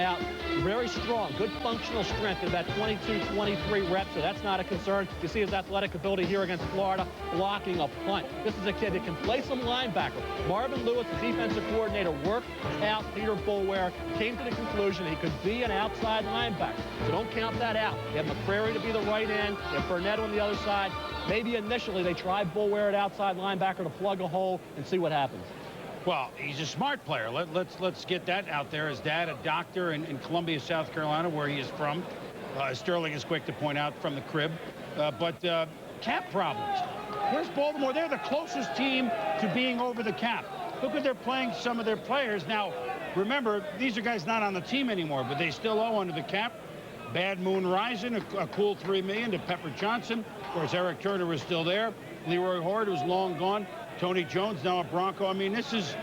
out, very strong, good functional strength at about 22, 23 reps, so that's not a concern. You see his athletic ability here against Florida, blocking a punt. This is a kid that can play some linebacker. Marvin Lewis, the defensive coordinator, worked out Peter Boulware, came to the conclusion he could be an outside linebacker. So don't count that out. You have McCrary to be the right end, you have Burnett on the other side. Maybe initially they try Boulware at outside linebacker to plug a hole and see what happens. Well, he's a smart player. Let's get that out there. His dad, a doctor in Columbia, South Carolina, where he is from. Sterling is quick to point out from the crib. But cap problems. Where's Baltimore? They're the closest team to being over the cap. Look at they're playing some of their players. Now, remember, these are guys not on the team anymore, but they still owe under the cap. Bad Moon Rising, a cool $3 million to Pepper Johnson. Of course, Eric Turner is still there. Leroy Horde, who's long gone. Tony Jones, now a Bronco. I mean, this is...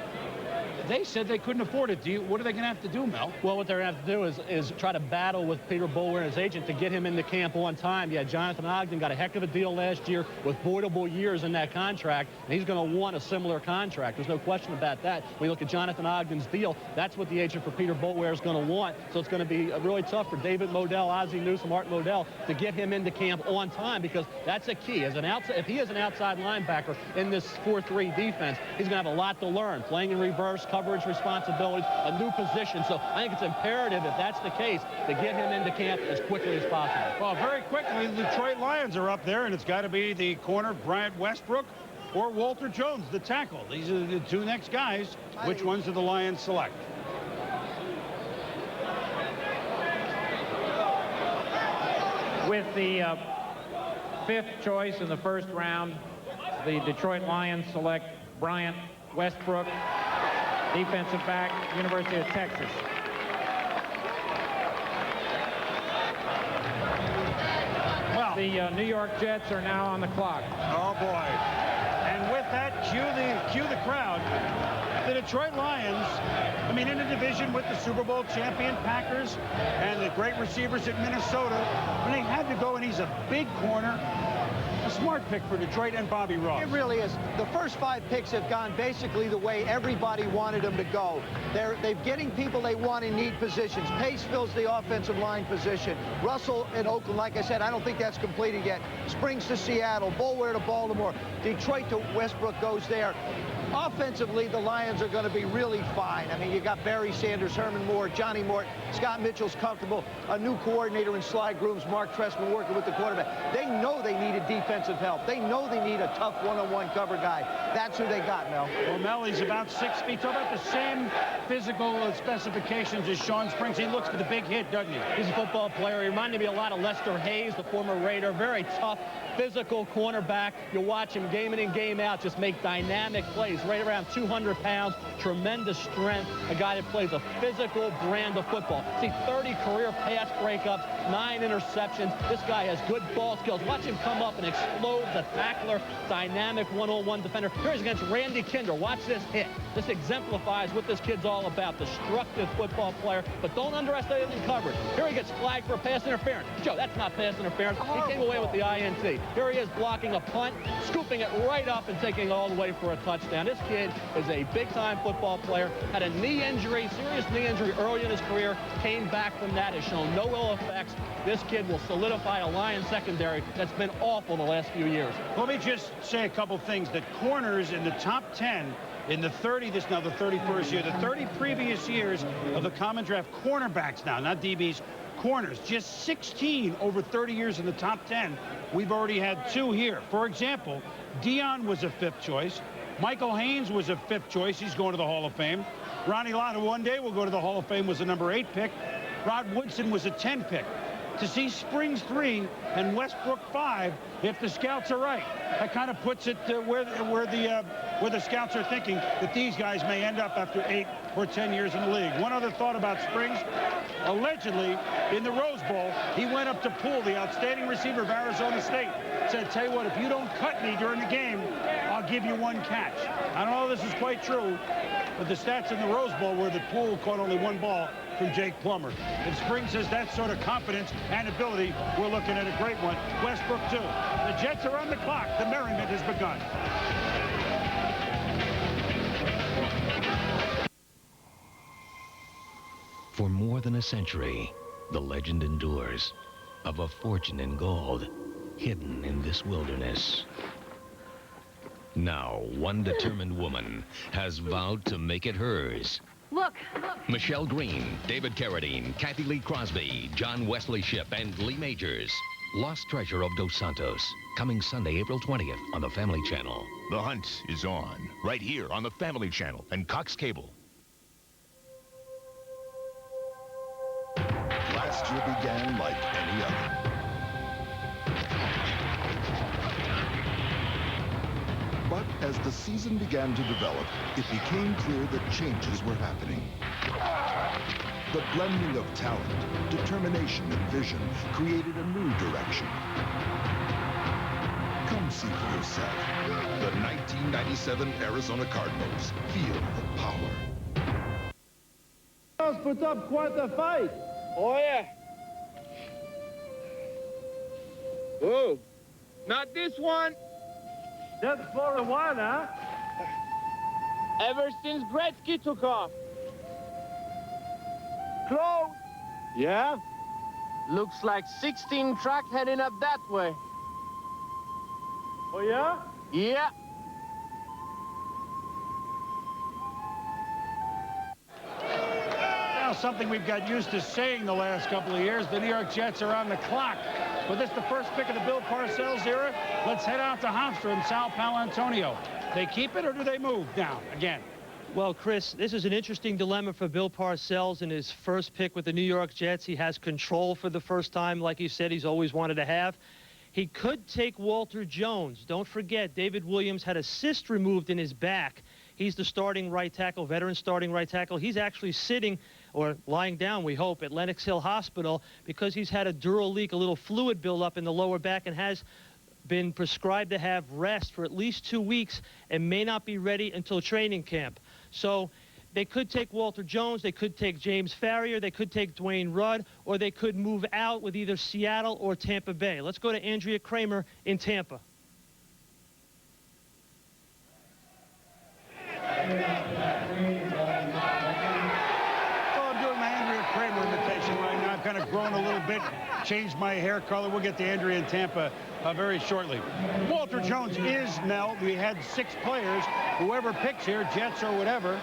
They said they couldn't afford it. What are they going to have to do, Mel? Well, what they're going to have to do is try to battle with Peter Boulware and his agent to get him into camp on time. Yeah, Jonathan Ogden got a heck of a deal last year with voidable years in that contract, and he's going to want a similar contract. There's no question about that. When you look at Jonathan Ogden's deal, that's what the agent for Peter Boulware is going to want. So it's going to be really tough for David Modell, Ozzie Newsome, Art Modell to get him into camp on time, because that's a key. As an outside, if he is an outside linebacker in this 4-3 defense, he's going to have a lot to learn. Playing in reverse, coverage responsibilities, a new position. So I think it's imperative, if that's the case, to get him into camp as quickly as possible. Well, very quickly, the Detroit Lions are up there, and it's got to be the corner, Bryant Westbrook, or Walter Jones, the tackle. These are the two next guys. Which ones do the Lions select? With the fifth choice in the first round, the Detroit Lions select Bryant Westbrook, defensive back, University of Texas. Well, the New York Jets are now on the clock. Oh boy! And with that, cue the crowd. The Detroit Lions, I mean, in a division with the Super Bowl champion Packers and the great receivers at Minnesota, when they had to go, and he's a big corner. A smart pick for Detroit and Bobby Ross. It really is. The first 5 picks have gone basically the way everybody wanted them to go. They're getting people they want in need positions. Pace fills the offensive line position. Russell in Oakland, like I said, I don't think that's completed yet. Springs to Seattle. Boulware to Baltimore. Detroit to Westbrook goes there. Offensively, the Lions are going to be really fine. I mean, you got Barry Sanders, Herman Moore, Johnny Morton, Scott Mitchell's comfortable, a new coordinator in Sly Grooms, Mark Trestman working with the quarterback. They know they need a defensive help. They know they need a tough one-on-one cover guy. That's who they got, Mel. Well, Mel, he's about 6 feet tall, about the same physical specifications as Sean Springs. He looks for the big hit, doesn't he? He's a football player. He reminded me a lot of Lester Hayes, the former Raider. Very tough, physical cornerback. You watch him game in and game out, just make dynamic plays. Right around 200 pounds, tremendous strength. A guy that plays a physical brand of football. See, 30 career pass breakups, 9 interceptions. This guy has good ball skills. Watch him come up and explode the tackler, dynamic one-on-one defender. Here he's against Randy Kinder. Watch this hit. This exemplifies what this kid's all about. Destructive football player, but don't underestimate him in coverage. Here he gets flagged for pass interference. Joe, that's not pass interference. He came away with the INT. Here he is blocking a punt, scooping it right up and taking it all the way for a touchdown. This kid is a big-time football player. Had a knee injury, serious knee injury early in his career. Came back from that, has shown no ill effects. This kid will solidify a Lions secondary that's been awful the last few years. Let me just say a couple things. That corners in the top 10 in the 30, this now the 31st year, the 30 previous years of the common draft, cornerbacks now, not DBs, corners, just 16 over 30 years in the top 10. We've already had 2 here. For example, Dion was a 5th choice. Michael Haynes was a 5th choice. He's going to the Hall of Fame. Ronnie Lott, who one day will go to the Hall of Fame, was a number 8 pick. Rod Woodson was a 10 pick. To see Springs 3 and Westbrook 5, if the scouts are right, that kind of puts it where the scouts are thinking that these guys may end up after 8 or 10 years in the league. One other thought about Springs. Allegedly, in the Rose Bowl, he went up to Poole, the outstanding receiver of Arizona State, said, tell you what, if you don't cut me during the game, I'll give you 1 catch. I don't know if this is quite true, but the stats in the Rose Bowl were that Poole caught only 1 ball from Jake Plummer. If Springs has that sort of confidence and ability, we're looking at a great one. Westbrook, too. The Jets are on the clock. The merriment has begun. For more more than a century, the legend endures of a fortune in gold hidden in this wilderness. Now, one determined woman has vowed to make it hers. Look. Michelle Green, David Carradine, Kathy Lee Crosby, John Wesley Shipp, and Lee Majors. Lost Treasure of Dos Santos, coming Sunday, April 20th on the Family Channel. The Hunt is on, right here on the Family Channel and Cox Cable. Last year began like any other. But as the season began to develop, it became clear that changes were happening. The blending of talent, determination, and vision created a new direction. Come see for yourself. The 1997 Arizona Cardinals. Feel the power. Put up quite a fight. Oh, yeah. Whoa. Not this one. Just for a while, huh? Ever since Gretzky took off. Close. Yeah? Looks like 16 track heading up that way. Oh, yeah? Yeah. Now, something we've got used to saying the last couple of years, the New York Jets are on the clock. But this is the first pick of the Bill Parcells era. Let's head out to Hofstra in Sao Paulo, Antonio. They keep it or do they move now again? Well, Chris, this is an interesting dilemma for Bill Parcells in his first pick with the New York Jets. He has control for the first time, like you said, he's always wanted to have. He could take Walter Jones. Don't forget, David Williams had a cyst removed in his back. He's the starting right tackle, veteran starting right tackle. He's actually sitting, or lying down, we hope, at Lenox Hill Hospital because he's had a dural leak, a little fluid buildup in the lower back, and has been prescribed to have rest for at least 2 weeks and may not be ready until training camp. So they could take Walter Jones, they could take James Farrier, they could take Dwayne Rudd, or they could move out with either Seattle or Tampa Bay. Let's go to Andrea Kramer in Tampa. Oh, I'm doing my Andrea Kramer imitation right now. I've kind of grown a little bit, changed my hair color. We'll get to Andrea in Tampa very shortly. Walter Jones is, Mel, we had 6 players. Whoever picks here, Jets or whatever,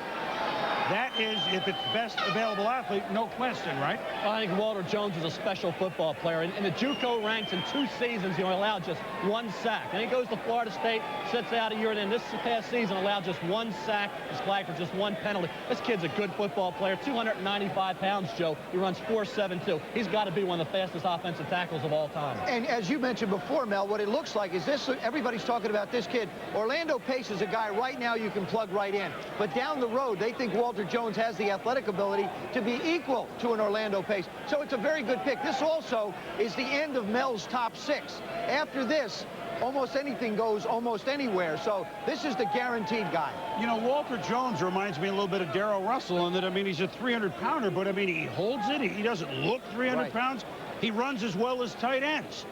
that is, if it's best available athlete, no question, right? I think Walter Jones is a special football player. In the JUCO ranks in 2 seasons, he only allowed just 1 sack. Then he goes to Florida State, sits out a year, and then this past season allowed just 1 sack, is flagged for just 1 penalty. This kid's a good football player, 295 pounds, Joe. He runs 4.72. He's got to be one of the fastest offensive tackles of all time. And as you mentioned before, Mel, what it looks like is this, everybody's talking about this kid. Orlando Pace is a guy right now you can plug right in. But down the road, they think Walter Jones has the athletic ability to be equal to an Orlando Pace. So it's a very good pick. This also is the end of Mel's top 6. After this, almost anything goes almost anywhere. So this is the guaranteed guy. You know, Walter Jones reminds me a little bit of Darrell Russell in that, I mean, he's a 300-pounder, but, I mean, he holds it. He doesn't look 300 pounds. He runs as well as tight ends.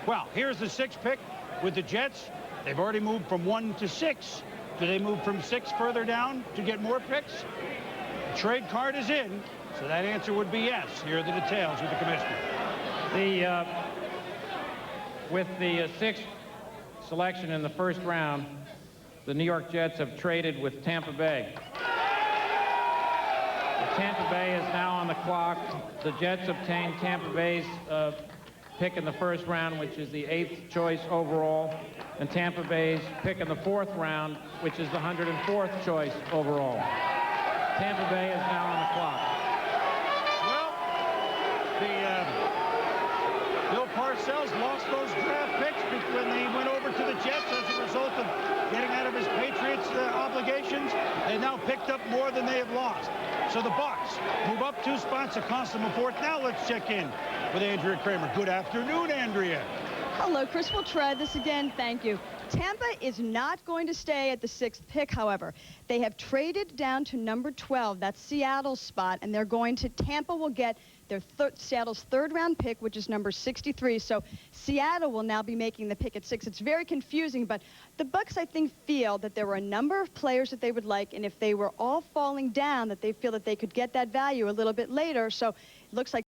Well, here's the 6th pick with the Jets. They've already moved from 1 to 6. Do they move from 6 further down to get more picks? The trade card is in, so that answer would be yes. Here are the details with the commissioner. With the 6th selection in the first round, the New York Jets have traded with Tampa Bay. Tampa Bay is now on the clock. The Jets obtained Tampa Bay's pick in the first round, which is the 8th choice overall, and Tampa Bay's pick in the 4th round, which is the 104th choice overall. Tampa Bay is now on the clock. Well, Bill Parcells lost those draft picks when they went over to the Jets as a result of getting out of his Patriots obligations. They now picked up more than they have lost. So the Bucs move up 2 spots. It cost them a 4th. Now let's check in with Andrea Kramer. Good afternoon, Andrea. Hello, Chris. We'll try this again. Thank you. Tampa is not going to stay at the 6th pick, however. They have traded down to number 12. That's Seattle's spot, and they're going to, Tampa will get their Seattle's 3rd round pick, which is number 63. So Seattle will now be making the pick at 6. It's very confusing, but the Bucs, I think, feel that there were a number of players that they would like, and if they were all falling down, that they feel that they could get that value a little bit later. So looks like